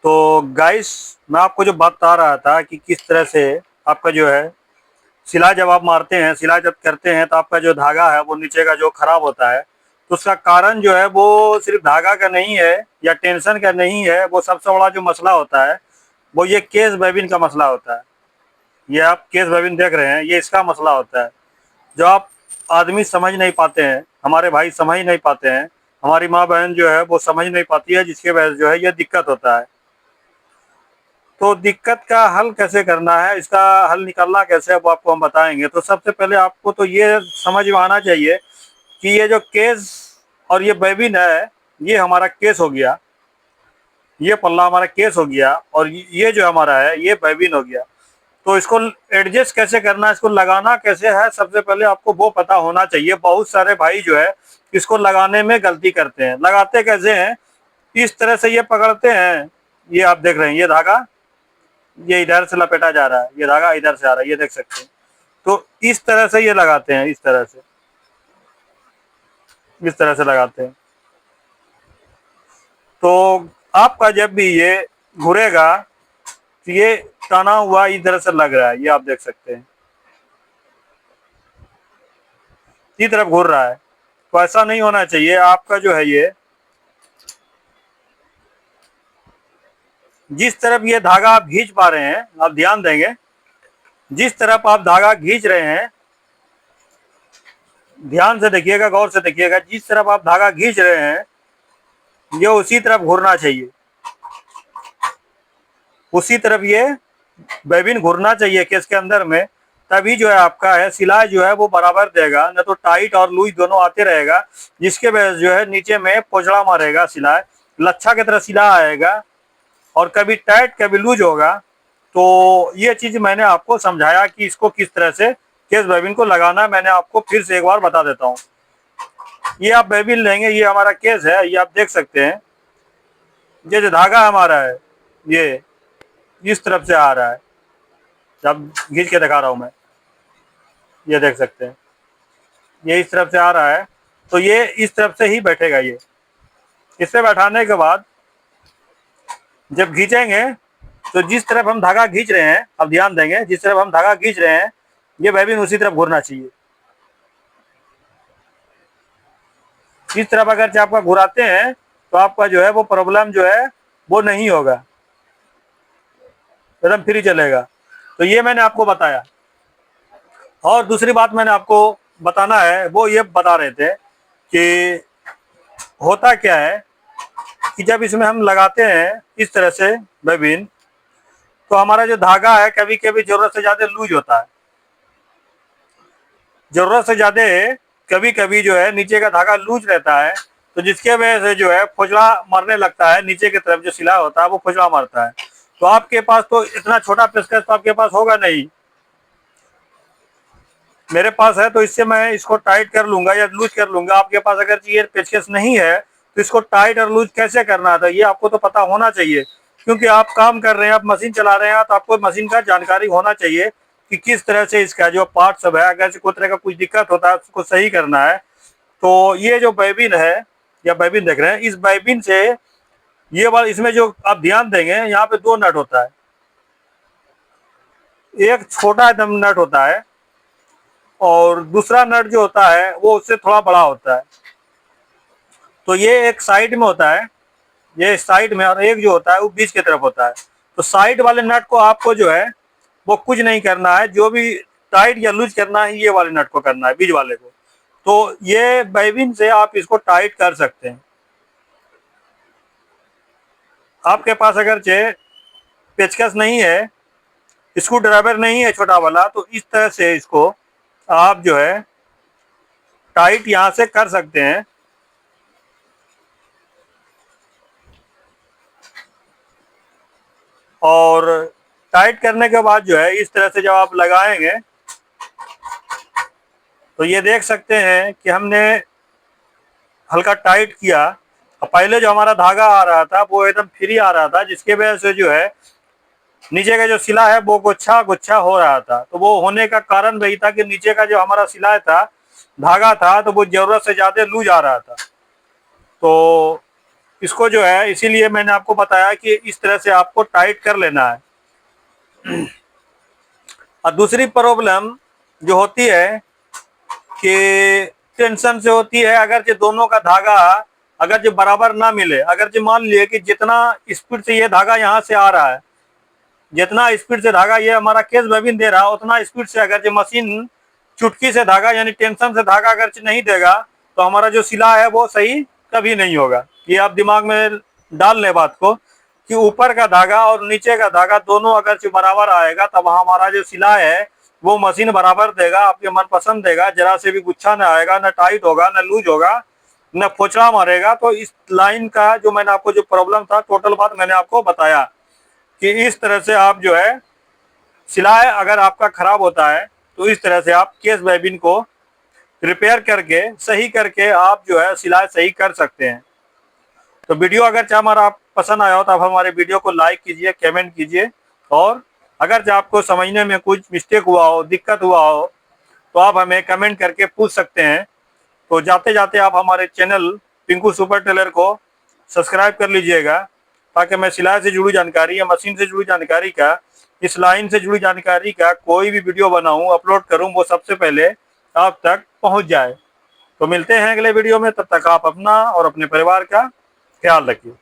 तो गाइस, मैं आपको जो बात बता रहा था कि किस तरह से आपका जो है सिलाई जब आप मारते हैं, सिलाई जब करते हैं तो आपका जो धागा है वो नीचे का जो खराब होता है, तो उसका कारण जो है वो सिर्फ धागा का नहीं है या टेंशन का नहीं है। वो सबसे बड़ा जो मसला होता है वो ये केस बेबिन का मसला होता है। ये आप केस बेबिन देख रहे हैं, ये इसका मसला होता है जो आप आदमी समझ नहीं पाते हैं, हमारे भाई समझ नहीं पाते हैं, हमारी माँ बहन जो है वो समझ नहीं पाती है, जिसके वजह से जो है ये दिक्कत होता है। तो दिक्कत का हल कैसे करना है, इसका हल निकालना कैसे है वो आपको हम बताएंगे। तो सबसे पहले आपको तो ये समझ में आना चाहिए कि ये जो केस और ये बेबिन है, ये हमारा केस हो गया, ये पल्ला हमारा केस हो गया, और ये जो हमारा है ये बेबिन हो गया। तो इसको एडजस्ट कैसे करना है, इसको लगाना कैसे है, सबसे पहले आपको वो पता होना चाहिए। बहुत सारे भाई जो है इसको लगाने में गलती करते हैं। लगाते कैसे हैं, इस तरह से ये पकड़ते हैं, ये आप देख रहे हैं, ये धागा ये इधर से लपेटा जा रहा है, ये धागा इधर से आ रहा है, ये देख सकते हैं। तो इस तरह से ये लगाते हैं, इस तरह से, इस तरह से लगाते हैं। तो आपका जब भी ये घुरेगा तो ये तना हुआ इस तरह से लग रहा है, ये आप देख सकते हैं, इस तरफ घूर रहा है। तो ऐसा नहीं होना चाहिए। आपका जो है ये जिस तरफ ये धागा आप खींच पा रहे हैं, आप ध्यान देंगे, जिस तरफ आप धागा खींच रहे हैं, ध्यान से देखिएगा, गौर से देखिएगा, जिस तरफ आप धागा खींच रहे हैं ये उसी तरफ घूरना चाहिए, उसी तरफ ये बेबिन घूरना चाहिए केस के अंदर में। तभी जो है आपका है सिलाई जो है वो बराबर देगा, न तो टाइट और लूज दोनों आते रहेगा, जिसके वजह से जो है नीचे में पोचड़ा मारेगा सिलाई, लच्छा की तरह सिलाई आएगा, और कभी टाइट कभी लूज होगा। तो ये चीज मैंने आपको समझाया कि इसको किस तरह से केस बेबिन को लगाना है। मैंने आपको फिर से एक बार बता देता हूँ। ये आप बेबिन लेंगे, ये हमारा केस है, ये आप देख सकते हैं, ये जो धागा हमारा है ये इस तरफ से आ रहा है, जब खींच के दिखा रहा हूं मैं, ये देख सकते हैं, ये इस तरफ से आ रहा है। तो ये इस तरफ से ही बैठेगा। ये इसे बैठाने के बाद जब खींचेंगे तो जिस तरफ हम धागा खींच रहे हैं, अब ध्यान देंगे, जिस तरफ हम धागा खींच रहे हैं ये बेबिन उसी तरफ घूरना चाहिए। इस तरफ अगर आपका घुराते हैं तो आपका जो है वो प्रॉब्लम जो है वो नहीं होगा, एकदम फ्री चलेगा। तो ये मैंने आपको बताया। और दूसरी बात मैंने आपको बताना है, वो ये बता रहे थे कि होता क्या है कि जब इसमें हम लगाते हैं इस तरह से बेबिन, तो हमारा जो धागा है कभी कभी जरूरत से ज्यादा लूज होता है, जरूरत से ज्यादा कभी कभी जो है नीचे का धागा लूज रहता है, तो जिसके वजह से जो है फुजला मारने लगता है, नीचे की तरफ जो सिला होता है वो फुजला मारता है। तो आपके पास तो इतना छोटा पेचकस तो आपके पास होगा नहीं, मेरे पास है, तो इससे मैं इसको टाइट कर लूंगा या लूज कर लूंगा। आपके पास अगर ये पेचकस नहीं है तो इसको टाइट और लूज कैसे करना था ये आपको तो पता होना चाहिए, क्योंकि आप काम कर रहे हैं, आप मशीन चला रहे हैं, तो आपको मशीन का जानकारी होना चाहिए कि किस तरह से इसका जो पार्ट सब है, अगर कोई तरह का कुछ दिक्कत होता है उसको सही करना है। तो ये जो बेबिन है या बेबिन देख रहे हैं, इस बेबिन से ये वाला, इसमें जो आप ध्यान देंगे यहाँ पे दो नट होता है, एक छोटा एकदम नट होता है और दूसरा नट जो होता है वो उससे थोड़ा बड़ा होता है। तो ये एक साइड में होता है, ये साइड में, और एक जो होता है वो बीच की तरफ होता है। तो साइड वाले नट को आपको जो है वो कुछ नहीं करना है, जो भी टाइट या लूज करना है ये वाले नट को करना है, बीच वाले को। तो ये बेबिन से आप इसको टाइट कर सकते हैं। आपके पास अगर पेचकस नहीं है, स्क्रू ड्राइवर नहीं है छोटा वाला, तो इस तरह से इसको आप जो है टाइट यहां से कर सकते हैं। और टाइट करने के बाद जो है इस तरह से जब आप लगाएंगे तो ये देख सकते हैं कि हमने हल्का टाइट किया, और पहले जो हमारा धागा आ रहा था वो एकदम फ्री आ रहा था, जिसके वजह से जो है नीचे का जो सिला है वो गुच्छा गुच्छा हो रहा था। तो वो होने का कारण वही था कि नीचे का जो हमारा सिला था, धागा था, तो वो जरूरत से ज्यादा लूज आ रहा था। तो इसको जो है, इसीलिए मैंने आपको बताया कि इस तरह से आपको टाइट कर लेना है। और दूसरी प्रॉब्लम जो होती है कि टेंशन से होती है, अगर जो दोनों का धागा अगर जो बराबर ना मिले, अगर जो मान लिए कि जितना स्पीड से ये धागा यहाँ से आ रहा है, जितना स्पीड से धागा ये हमारा केस बबिन दे रहा है, उतना स्पीड से अगर जो मशीन चुटकी से धागा यानी टेंशन से धागा अगर नहीं देगा तो हमारा जो सिला है वो सही कभी नहीं होगा। ये आप दिमाग में डाल लें बात को कि ऊपर का धागा और नीचे का धागा दोनों अगर जो बराबर आएगा तब हमारा जो सिला है वो मशीन बराबर देगा, आपके मन पसंद देगा, जरा से भी गुच्छा न आएगा, न टाइट होगा, न लूज होगा, न फोचड़ा मारेगा। तो इस लाइन का जो मैंने आपको जो प्रॉब्लम था टोटल बात मैंने आपको बताया कि इस तरह से आप जो है सिलाई अगर आपका खराब होता है तो इस तरह से आप केस बैबिन को रिपेयर करके सही करके आप जो है सिलाई सही कर सकते हैं। तो वीडियो अगर हमारा आप पसंद आया हो तो आप हमारे वीडियो को लाइक कीजिए, कमेंट कीजिए, और अगर आपको समझने में कुछ मिस्टेक हुआ हो, दिक्कत हुआ हो, तो आप हमें कमेंट करके पूछ सकते हैं। तो जाते जाते आप हमारे चैनल पिंकू सुपर टेलर को सब्सक्राइब कर लीजिएगा, ताकि मैं सिलाई से जुड़ी जानकारी या मशीन से जुड़ी जानकारी का, इस लाइन से जुड़ी जानकारी का कोई भी वीडियो बनाऊं, अपलोड करूं, वो सबसे पहले आप तक पहुंच जाए। तो मिलते हैं अगले वीडियो में, तब तक आप अपना और अपने परिवार का ख्याल रखिए।